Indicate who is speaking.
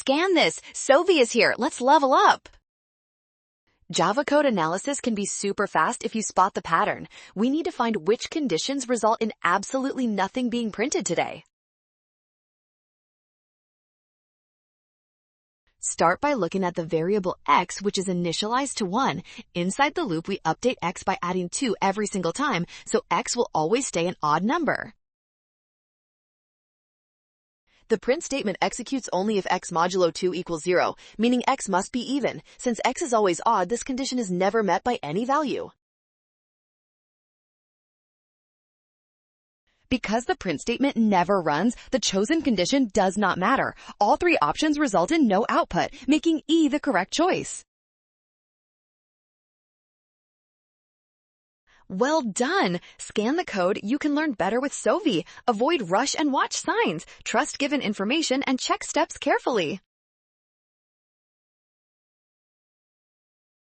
Speaker 1: Scan this. Sovi is here. Let's level up. Java code analysis can be super fast if you spot the pattern. We need to find which conditions result in absolutely nothing being printed today. Start by looking at the variable x, which is initialized to 1. Inside the loop, we update x by adding 2 every single time, so x will always stay an odd number. The print statement executes only if x modulo 2 equals 0, meaning x must be even. Since x is always odd, this condition is never met by any value. Because the print statement never runs, the chosen condition does not matter. All 3 options result in no output, making E the correct choice. Well done! Scan the code. You can learn better with Sovi. Avoid rush and watch signs. Trust given information and check steps carefully.